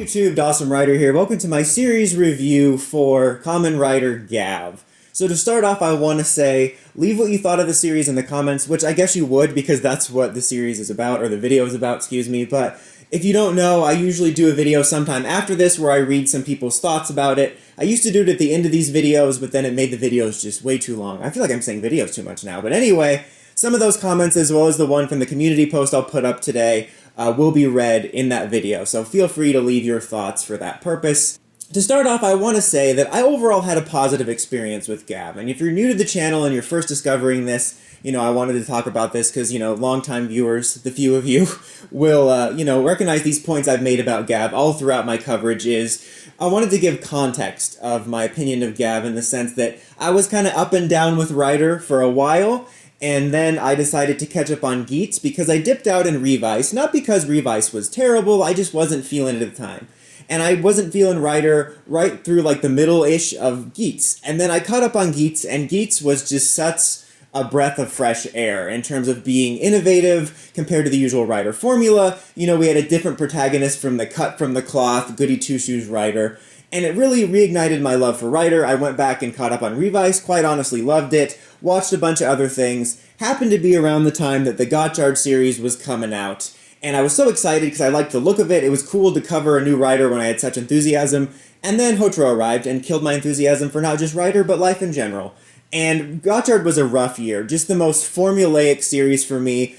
YouTube, Dawson Rider here. Welcome to my series review for Kamen Rider Gavv. So to start off, I want to say, leave what you thought of the series in the comments, which I guess you would because that's what the series is about, or the video is about, excuse me. But if you don't know, I usually do a video sometime after this where I read some people's thoughts about it. I used to do it at the end of these videos, but then it made the videos just way too long. I feel like I'm saying videos too much now. But anyway, some of those comments, as well as the one from the community post I'll put up today, will be read in that video, so feel free to leave your thoughts for that purpose. To start off, I want to say that I overall had a positive experience with Gavv, and if you're new to the channel and you're first discovering this, I wanted to talk about this because, longtime viewers, the few of you, will, recognize these points I've made about Gavv all throughout my coverage. I wanted to give context of my opinion of Gavv in the sense that I was kind of up and down with Rider for a while, and then I decided to catch up on Geats because I dipped out in Revice, not because Revice was terrible, I just wasn't feeling it at the time. And I wasn't feeling Rider right through like the middle-ish of Geats. And then I caught up on Geats, and Geats was just such a breath of fresh air in terms of being innovative compared to the usual Rider formula. We had a different protagonist from the cut-from-the-cloth, goody-two-shoes Rider. And it really reignited my love for Rider. I went back and caught up on Revice, quite honestly loved it, watched a bunch of other things, happened to be around the time that the Gotchard series was coming out, and I was so excited because I liked the look of it. It was cool to cover a new Rider when I had such enthusiasm, and then Hotaro arrived and killed my enthusiasm for not just Rider, but life in general. And Gotchard was a rough year, just the most formulaic series for me,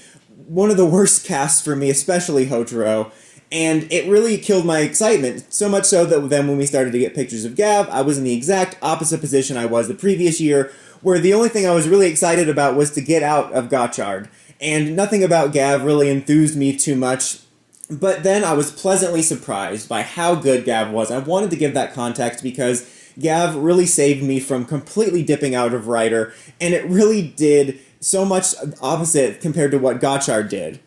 one of the worst casts for me, especially Hotaro. And it really killed my excitement, so much so that then when we started to get pictures of Gavv, I was in the exact opposite position I was the previous year, where the only thing I was really excited about was to get out of Gotchard. And nothing about Gavv really enthused me too much, but then I was pleasantly surprised by how good Gavv was. I wanted to give that context because Gavv really saved me from completely dipping out of Rider, and it really did so much opposite compared to what Gotchard did.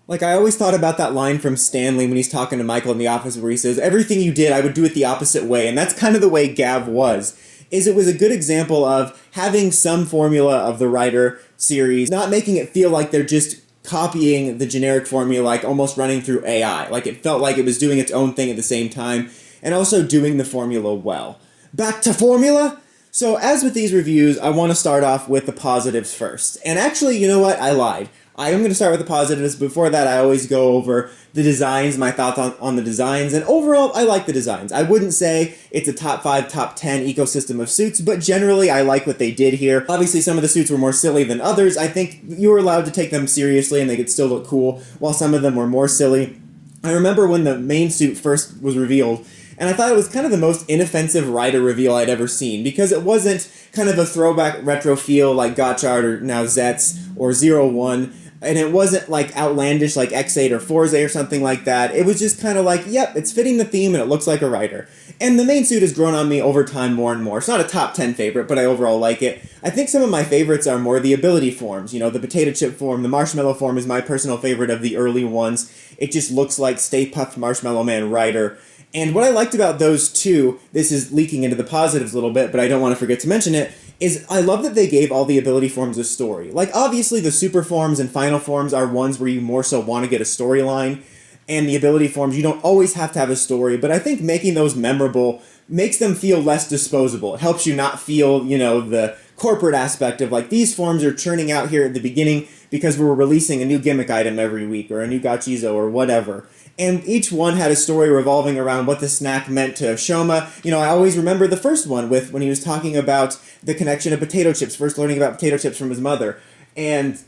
Like, I always thought about that line from Stanley when he's talking to Michael in the office where he says, everything you did, I would do it the opposite way, and that's kind of the way Gavv was. It was a good example of having some formula of the Rider series, not making it feel like they're just copying the generic formula, like almost running through AI. Like, it felt like it was doing its own thing at the same time, and also doing the formula well. Back to formula? So, as with these reviews, I want to start off with the positives first. And actually, you know what? I lied. I am going to start with the positives. Before that, I always go over the designs, my thoughts on the designs, and overall, I like the designs. I wouldn't say it's a top 5, top 10 ecosystem of suits, but generally, I like what they did here. Obviously, some of the suits were more silly than others. I think you were allowed to take them seriously, and they could still look cool, while some of them were more silly. I remember when the main suit first was revealed, and I thought it was kind of the most inoffensive Rider reveal I'd ever seen, because it wasn't kind of a throwback retro feel like Gotchard or now Zet's or 01, and it wasn't like outlandish like X8 or Forze or something like that. It was just kind of like, yep, it's fitting the theme and it looks like a Rider. And the main suit has grown on me over time more and more. It's not a top 10 favorite, but I overall like it. I think some of my favorites are more the ability forms. The potato chip form, the marshmallow form is my personal favorite of the early ones. It just looks like Stay Puft Marshmallow Man Rider. And what I liked about those two, this is leaking into the positives a little bit, but I don't want to forget to mention it, is I love that they gave all the ability forms a story. Like, obviously, the super forms and final forms are ones where you more so want to get a storyline, and the ability forms, you don't always have to have a story, but I think making those memorable makes them feel less disposable. It helps you not feel, the corporate aspect of, like, these forms are churning out here at the beginning because we're releasing a new gimmick item every week, or a new Gachiso, or whatever. And each one had a story revolving around what the snack meant to Shoma. I always remember the first one with when he was talking about the connection of potato chips, first learning about potato chips from his mother. And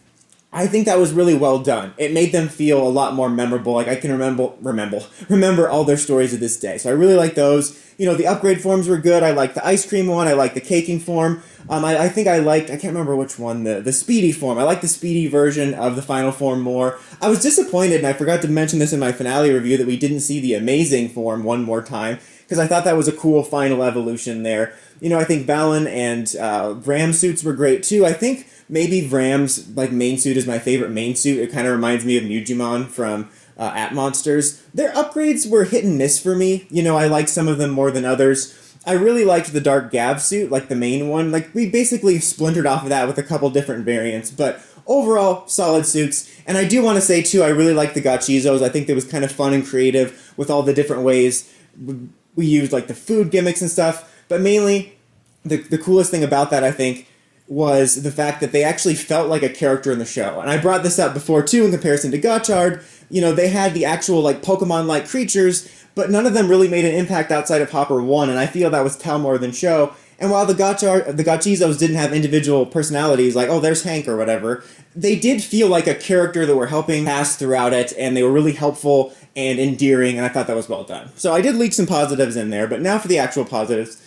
I think that was really well done. It made them feel a lot more memorable. Like, I can remember all their stories to this day. So I really like those. The upgrade forms were good. I liked the ice cream one. I liked the caking form. I think I can't remember which one, the speedy form. I liked the speedy version of the final form more. I was disappointed, and I forgot to mention this in my finale review, that we didn't see the amazing form one more time, because I thought that was a cool final evolution there. I think Valen and Vram suits were great too. I think maybe Vram's main suit is my favorite main suit. It kind of reminds me of Nujimon from At Monsters. Their upgrades were hit and miss for me. I like some of them more than others. I really liked the Dark Gavv suit, like the main one. We basically splintered off of that with a couple different variants, but overall, solid suits. And I do want to say, too, I really like the Gachisos. I think it was kind of fun and creative with all the different ways We used like the food gimmicks and stuff, but mainly the coolest thing about that, I think, was the fact that they actually felt like a character in the show. And I brought this up before too in comparison to Gotchard. They had the actual like Pokemon-like creatures, but none of them really made an impact outside of Hopper 1, and I feel that was tell more than show. And while the Gachisos didn't have individual personalities, like, oh, there's Hank or whatever, they did feel like a character that were helping pass throughout it, and they were really helpful and endearing, and I thought that was well done. So I did leak some positives in there, but now for the actual positives.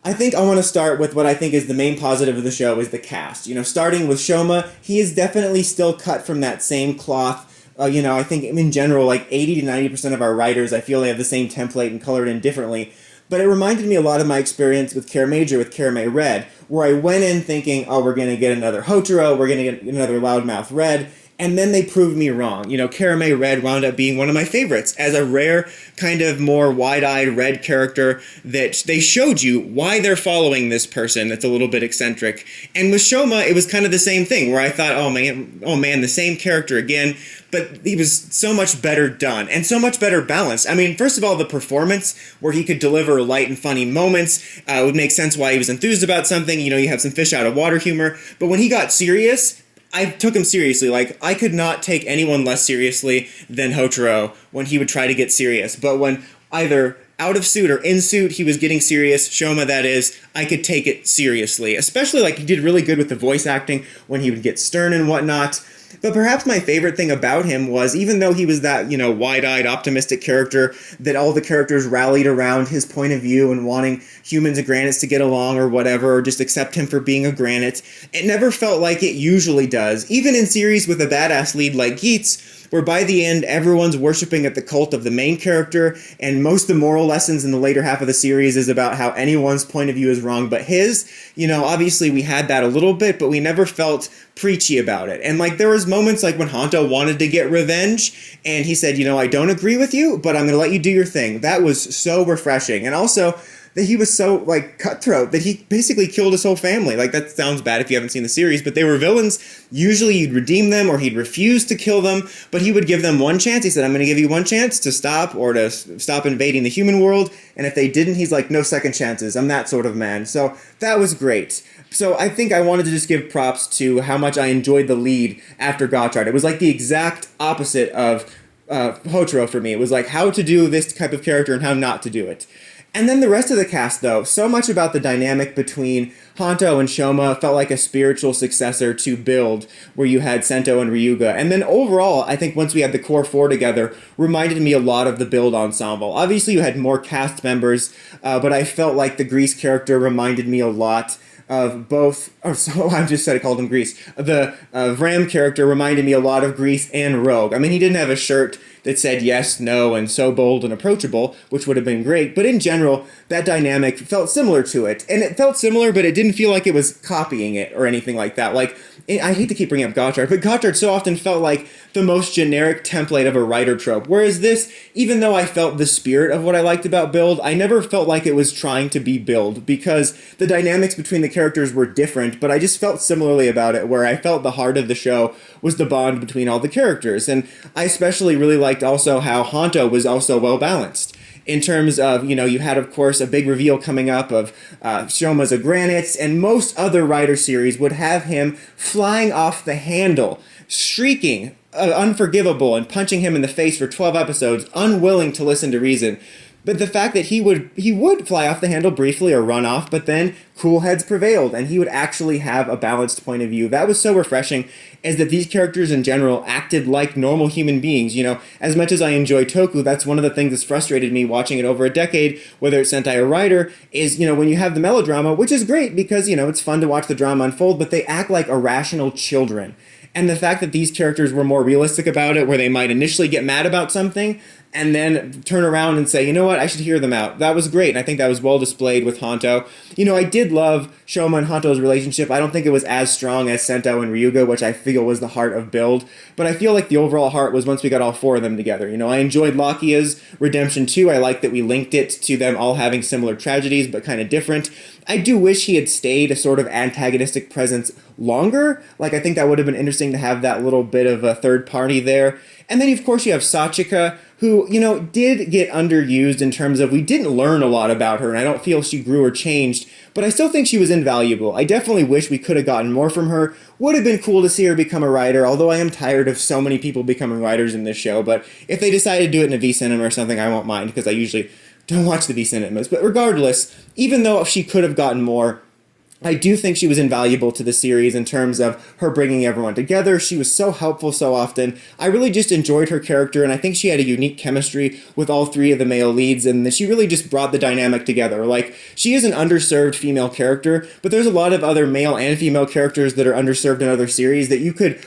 I think I want to start with what I think is the main positive of the show is the cast. Starting with Shoma, he is definitely still cut from that same cloth. I think in general, like 80 to 90% of our writers, I feel they have the same template and colored in differently. But it reminded me a lot of my experience with Care Major with Karame Red, where I went in thinking, oh, we're going to get another Hotaro, we're going to get another Loudmouth Red, and then they proved me wrong. Karame Red wound up being one of my favorites as a rare, kind of more wide-eyed red character that they showed you why they're following this person that's a little bit eccentric. And with Shoma, it was kind of the same thing, where I thought, oh man, the same character again, but he was so much better done and so much better balanced. I mean, first of all, the performance, where he could deliver light and funny moments, would make sense why he was enthused about something. You have some fish out of water humor, but when he got serious, I took him seriously. Like, I could not take anyone less seriously than Hotaro when he would try to get serious. But when either out of suit or in suit he was getting serious, Shoma that is, I could take it seriously. Especially, like, he did really good with the voice acting when he would get stern and whatnot. But perhaps my favorite thing about him was, even though he was that, wide-eyed, optimistic character that all the characters rallied around his point of view and wanting humans and granites to get along or whatever, or just accept him for being a granite, it never felt like it usually does. Even in series with a badass lead like Geets, where by the end everyone's worshipping at the cult of the main character, and most of the moral lessons in the later half of the series is about how anyone's point of view is wrong but his. Obviously we had that a little bit, but we never felt preachy about it. And like, there was moments like when Honto wanted to get revenge, and he said, I don't agree with you, but I'm going to let you do your thing. That was so refreshing. And also, that he was so, like, cutthroat that he basically killed his whole family. Like, that sounds bad if you haven't seen the series, but they were villains. Usually he'd redeem them or he'd refuse to kill them, but he would give them one chance. He said, I'm going to give you one chance to stop or to stop invading the human world, and if they didn't, he's like, no second chances. I'm that sort of man. So that was great. So I think I wanted to just give props to how much I enjoyed the lead after Gotchard. It was like the exact opposite of Hotaro for me. It was like how to do this type of character and how not to do it. And then the rest of the cast, though, so much about the dynamic between Honto and Shoma felt like a spiritual successor to Build, where you had Sento and Ryuga. And then overall, I think once we had the core four together, reminded me a lot of the Build ensemble. Obviously, you had more cast members, but I felt like the Grease character reminded me a lot of both, or so I just said I called him Grease. The Ram character reminded me a lot of Grease and Rogue. I mean, he didn't have a shirt that said yes, no, and so bold and approachable, which would have been great. But in general, that dynamic felt similar to it. And it felt similar, but it didn't feel like it was copying it or anything like that. Like, I hate to keep bringing up Gotchard, but Gotchard so often felt like the most generic template of a writer trope. Whereas this, even though I felt the spirit of what I liked about Build, I never felt like it was trying to be Build, because the dynamics between the characters were different, but I just felt similarly about it, where I felt the heart of the show was the bond between all the characters. And I especially really liked also how Honto was also well balanced. In terms of, you had, of course, a big reveal coming up of Shoma's a granite, and most other Rider series would have him flying off the handle, shrieking, unforgivable, and punching him in the face for 12 episodes, unwilling to listen to reason. But the fact that he would fly off the handle briefly or run off, but then cool heads prevailed, and he would actually have a balanced point of view. That was so refreshing, is that these characters in general acted like normal human beings. As much as I enjoy Toku, that's one of the things that's frustrated me watching it over a decade, whether it's Sentai or Rider, is, when you have the melodrama, which is great because, it's fun to watch the drama unfold, but they act like irrational children. And the fact that these characters were more realistic about it, where they might initially get mad about something, and then turn around and say, you know what, I should hear them out. That was great, and I think that was well displayed with Honto. I did love Shoma and Honto's relationship. I don't think it was as strong as Sento and Ryuga, which I feel was the heart of Build, but I feel like the overall heart was once we got all four of them together. I enjoyed Lakia's redemption too. I like that we linked it to them all having similar tragedies, but kind of different. I do wish he had stayed a sort of antagonistic presence longer. Like, I think that would have been interesting to have that little bit of a third party there. And then, of course, you have Sachika, who, did get underused in terms of we didn't learn a lot about her, and I don't feel she grew or changed, but I still think she was invaluable. I definitely wish we could have gotten more from her. Would have been cool to see her become a writer, although I am tired of so many people becoming writers in this show, but if they decide to do it in a V-Cinema or something, I won't mind, because I usually don't watch the V-Cinemas. But regardless, even though she could have gotten more, I do think she was invaluable to the series in terms of her bringing everyone together. She was so helpful so often. I really just enjoyed her character, and I think she had a unique chemistry with all three of the male leads, and that she really just brought the dynamic together. Like, she is an underserved female character, but there's a lot of other male and female characters that are underserved in other series that you could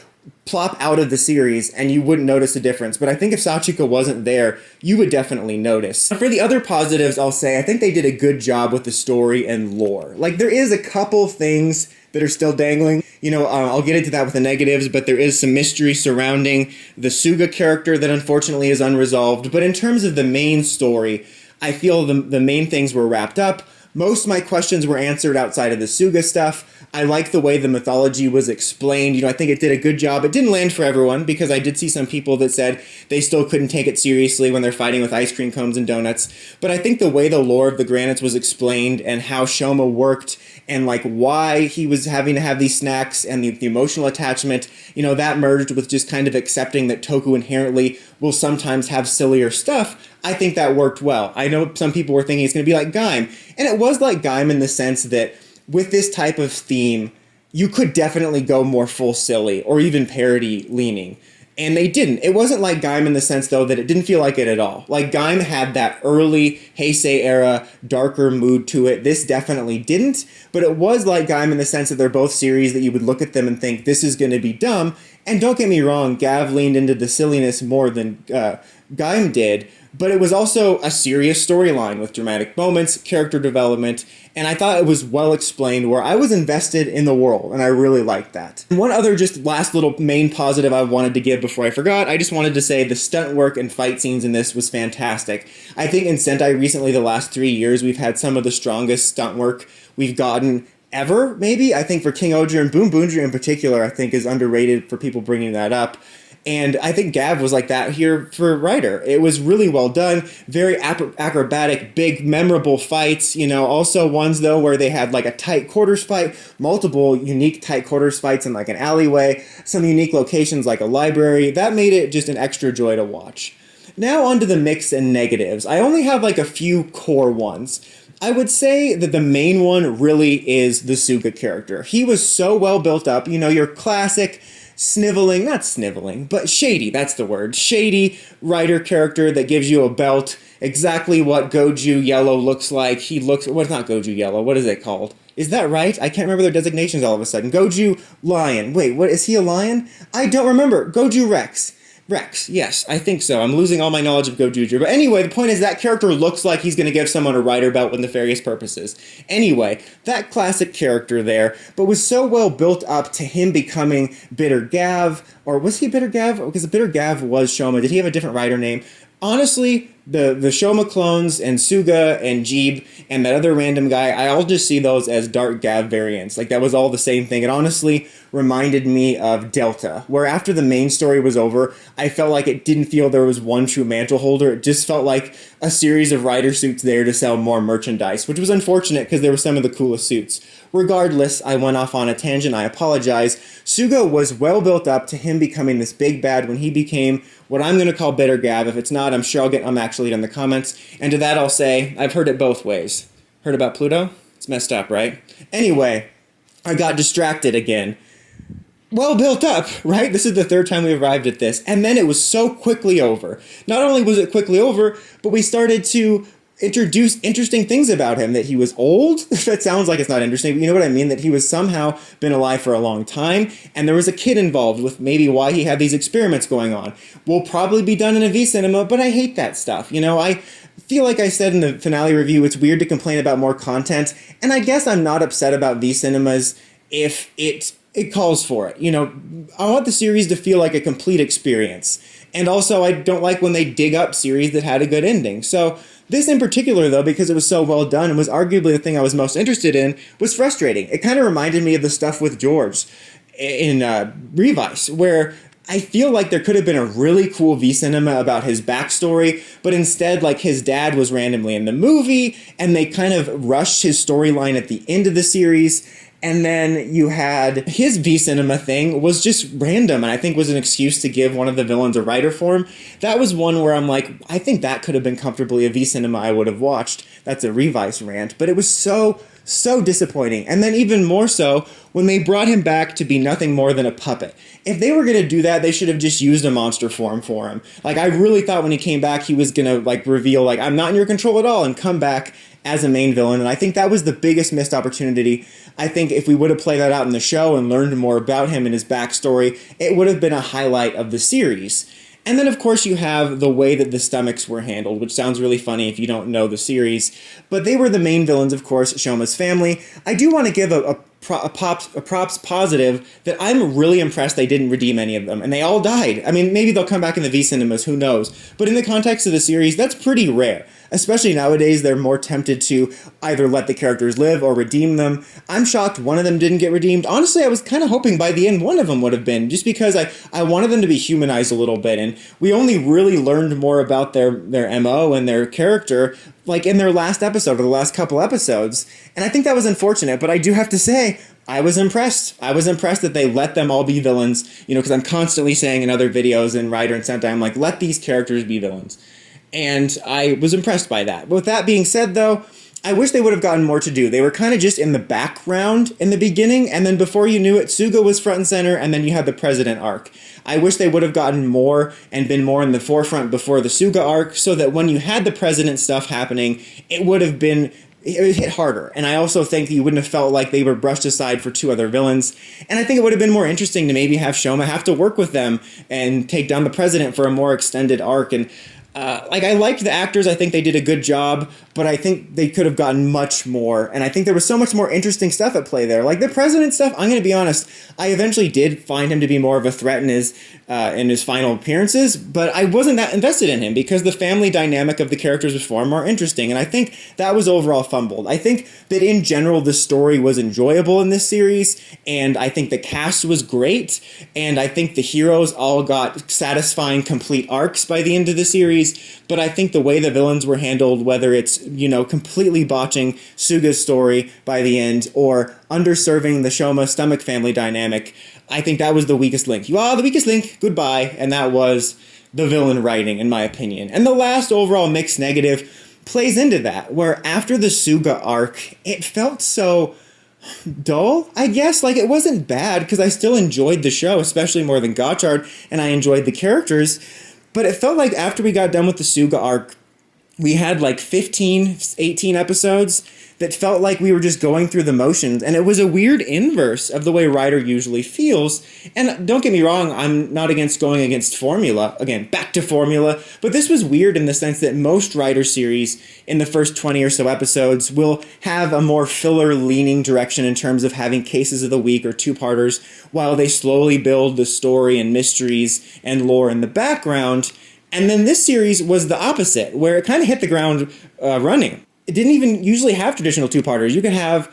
plop out of the series and you wouldn't notice a difference. But I think if Sachiko wasn't there, you would definitely notice. For the other positives, I'll say I think they did a good job with the story and lore. Like, there is a couple things that are still dangling. I'll get into that with the negatives, but there is some mystery surrounding the Suga character that unfortunately is unresolved. But in terms of the main story, I feel the main things were wrapped up. Most of my questions were answered outside of the Suga stuff. I like the way the mythology was explained. I think it did a good job. It didn't land for everyone, because I did see some people that said they still couldn't take it seriously when they're fighting with ice cream cones and donuts. But I think the way the lore of the Granites was explained and how Shoma worked and like why he was having to have these snacks and the emotional attachment, that merged with just kind of accepting that Toku inherently will sometimes have sillier stuff. I think that worked well. I know some people were thinking it's going to be like Gaim, and it was like Gaim in the sense that with this type of theme, you could definitely go more full silly or even parody leaning. And they didn't. It wasn't like Gaim in the sense, though, that it didn't feel like it at all. Like, Gaim had that early Heisei era, darker mood to it. This definitely didn't. But it was like Gaim in the sense that they're both series that you would look at them and think, this is going to be dumb. And don't get me wrong, Gavv leaned into the silliness more than Gaim did. But it was also a serious storyline with dramatic moments, character development, and I thought it was well explained where I was invested in the world, and I really liked that. And one other just last little main positive I wanted to give before I forgot, I just wanted to say the stunt work and fight scenes in this was fantastic. I think in Sentai recently, the last 3 years, we've had some of the strongest stunt work we've gotten ever, maybe. I think for King Oger and Boom Boondra in particular, I think is underrated for people bringing that up. And I think Gavv was like that here for Rider. It was really well done, very acrobatic, big, memorable fights, also ones, though, where they had like a tight quarters fight, multiple unique tight quarters fights in like an alleyway, some unique locations like a library. That made it just an extra joy to watch. Now onto the mix and negatives. I only have like a few core ones. I would say that the main one really is the Suga character. He was so well built up, your classic not sniveling, but shady, that's the word. Shady writer character that gives you a belt, exactly what Goju Yellow looks like. What's not Goju Yellow, what is it called? Is that right? I can't remember their designations all of a sudden. Goju Lion. Wait, what, is he a lion? I don't remember. Goju Rex. Yes, I think so. I'm losing all my knowledge of Gojuju. But anyway, the point is that character looks like he's going to give someone a rider belt with nefarious purposes. Anyway, that classic character there, but was so well built up to him becoming Bitter Gavv. Or was he Bitter Gavv? Because the Bitter Gavv was Shoma. Did he have a different rider name? Honestly, the Shoma clones and Suga and Jeeb and that other random guy, I all just see those as Dark Gavv variants. Like, that was all the same thing. It honestly reminded me of Delta, where after the main story was over, I felt like it didn't feel there was one true mantle holder. It just felt like a series of rider suits there to sell more merchandise, which was unfortunate because they were some of the coolest suits. Regardless, I went off on a tangent, I apologize. Suga was well built up to him becoming this big bad when he became what I'm going to call Bitter Gavv. If it's not, I'm sure I'll get actually in the comments. And to that I'll say, I've heard it both ways. Heard about Pluto? It's messed up, right? Anyway, I got distracted again. Well built up, right? This is the third time we arrived at this. And then it was so quickly over. Not only was it quickly over, but we started to introduce interesting things about him, that he was old. That sounds like it's not interesting, but you know what I mean? That he was somehow been alive for a long time, and there was a kid involved with maybe why he had these experiments going on. Will probably be done in a V-Cinema, but I hate that stuff. I feel like I said in the finale review, it's weird to complain about more content, and I guess I'm not upset about V-Cinemas if it calls for it. I want the series to feel like a complete experience. And also, I don't like when they dig up series that had a good ending. So this in particular, though, because it was so well done and was arguably the thing I was most interested in, was frustrating. It kind of reminded me of the stuff with George in Revice, where I feel like there could have been a really cool V-cinema about his backstory, but instead, like, his dad was randomly in the movie, and they kind of rushed his storyline at the end of the series. And then you had his V-cinema thing was just random, and I think was an excuse to give one of the villains a writer form. That was one where I'm like, I think that could have been comfortably a V-cinema I would have watched. That's a Revice rant, but it was so disappointing. And then even more so when they brought him back to be nothing more than a puppet. If they were going to do that, they should have just used a monster form for him. Like, I really thought when he came back, he was going to, like, reveal, like, I'm not in your control at all, and come back as a main villain. And I think that was the biggest missed opportunity. I think if we would have played that out in the show and learned more about him and his backstory, it would have been a highlight of the series. And then, of course, you have the way that the stomachs were handled, which sounds really funny if you don't know the series. But they were the main villains, of course, Shoma's family. I do want to give a props positive that I'm really impressed they didn't redeem any of them, and they all died. I mean, maybe they'll come back in the V-cinemas, who knows? But in the context of the series, that's pretty rare. Especially nowadays, they're more tempted to either let the characters live or redeem them. I'm shocked one of them didn't get redeemed. Honestly, I was kind of hoping by the end one of them would have been, just because I wanted them to be humanized a little bit, and we only really learned more about their MO and their character like in their last episode or the last couple episodes. And I think that was unfortunate, but I do have to say, I was impressed. I was impressed that they let them all be villains, because I'm constantly saying in other videos in Rider and Sentai, I'm like, let these characters be villains. And I was impressed by that. But with that being said, though, I wish they would have gotten more to do. They were kind of just in the background in the beginning, and then before you knew it, Suga was front and center, and then you had the President arc. I wish they would have gotten more and been more in the forefront before the Suga arc, so that when you had the President stuff happening, it would hit harder. And I also think you wouldn't have felt like they were brushed aside for two other villains. And I think it would have been more interesting to maybe have Shoma have to work with them and take down the President for a more extended arc. And I liked the actors. I think they did a good job, but I think they could have gotten much more. And I think there was so much more interesting stuff at play there. Like the President stuff, I'm going to be honest, I eventually did find him to be more of a threat in his final appearances, but I wasn't that invested in him because the family dynamic of the characters was far more interesting. And I think that was overall fumbled. I think that in general, the story was enjoyable in this series, and I think the cast was great, and I think the heroes all got satisfying, complete arcs by the end of the series. But I think the way the villains were handled, whether it's, completely botching Suga's story by the end or underserving the Shoma stomach family dynamic, I think that was the weakest link. The weakest link, goodbye, and that was the villain writing, in my opinion. And the last overall mixed negative plays into that, where after the Suga arc, it felt so dull, I guess. Like, it wasn't bad, because I still enjoyed the show, especially more than Gotchard, and I enjoyed the characters. But it felt like after we got done with the Suga arc, we had like 15, 18 episodes that felt like we were just going through the motions. And it was a weird inverse of the way Rider usually feels. And don't get me wrong, I'm not against going against formula. Again, back to formula. But this was weird in the sense that most Rider series in the first 20 or so episodes will have a more filler-leaning direction in terms of having cases of the week or two-parters, while they slowly build the story and mysteries and lore in the background. And then this series was the opposite, where it kind of hit the ground running. It didn't even usually have traditional two-parters. You could have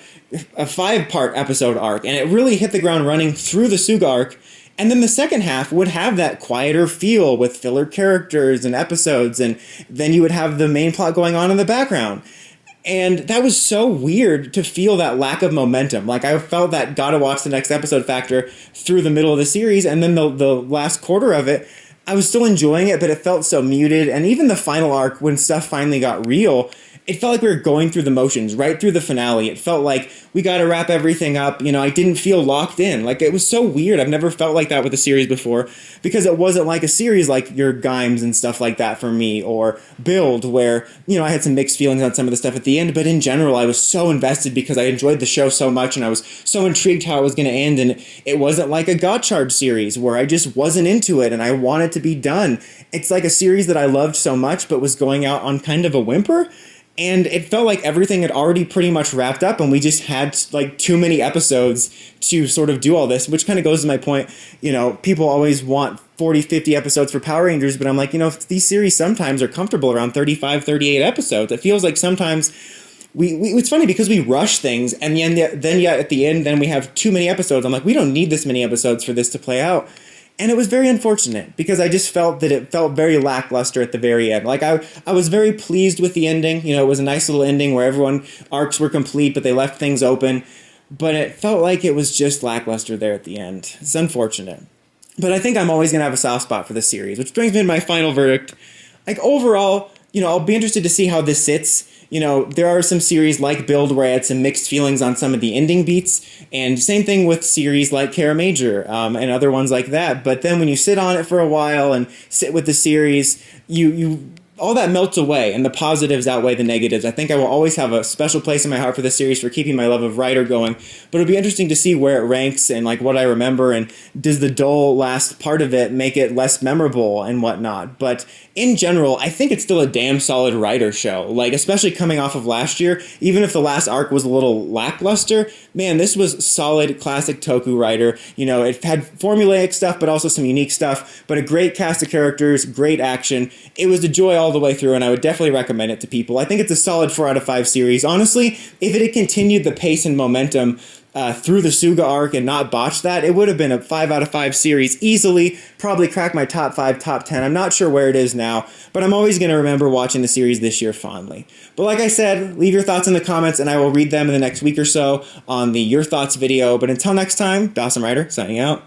a 5-part episode arc, and it really hit the ground running through the Suga arc. And then the second half would have that quieter feel with filler characters and episodes, and then you would have the main plot going on in the background. And that was so weird to feel that lack of momentum. Like, I felt that gotta watch the next episode factor through the middle of the series, and then the last quarter of it, I was still enjoying it, but it felt so muted. And even the final arc, when stuff finally got real, it felt like we were going through the motions right through the finale. It felt like we got to wrap everything up. I didn't feel locked in. Like, it was so weird. I've never felt like that with a series before, because it wasn't like a series like your Gimes and stuff like that for me, or Build, where, I had some mixed feelings on some of the stuff at the end, but in general, I was so invested because I enjoyed the show so much, and I was so intrigued how it was going to end, and it wasn't like a Gotchard series where I just wasn't into it and I wanted to be done. It's like a series that I loved so much but was going out on kind of a whimper. And it felt like everything had already pretty much wrapped up, and we just had like too many episodes to sort of do all this, which kind of goes to my point. People always want 40, 50 episodes for Power Rangers, but I'm like, these series sometimes are comfortable around 35, 38 episodes. It feels like sometimes it's funny because we rush things, and then at the end, then we have too many episodes. I'm like, we don't need this many episodes for this to play out. And it was very unfortunate because I just felt that it felt very lackluster at the very end. Like I was very pleased with the ending. You know, it was a nice little ending where everyone arcs were complete, but they left things open. But it felt like it was just lackluster there at the end. It's unfortunate. But I think I'm always going to have a soft spot for the series, which brings me to my final verdict. Like overall, you know, I'll be interested to see how this sits. You know, there are some series like Build where I had some mixed feelings on some of the ending beats, and same thing with series like Cara Major and other ones like that. But then when you sit on it for a while and sit with the series, you all that melts away, and the positives outweigh the negatives. I think I will always have a special place in my heart for this series for keeping my love of Rider going, but it'll be interesting to see where it ranks and like what I remember, and does the dull last part of it make it less memorable and whatnot. But in general, I think it's still a damn solid Rider show, like especially coming off of last year. Even if the last arc was a little lackluster, man, this was solid classic Toku Rider. You know, it had formulaic stuff, but also some unique stuff, but a great cast of characters, great action. It was a joy all the way through, and I would definitely recommend it to people. I think it's a solid 4 out of 5 series. Honestly, if it had continued the pace and momentum through the Suga arc and not botched that, it would have been a 5 out of 5 series easily, probably crack my top 5, top 10. I'm not sure where it is now, but I'm always going to remember watching the series this year fondly. But like I said, leave your thoughts in the comments, and I will read them in the next week or so on the Your Thoughts video. But until next time, Dawson Rider signing out.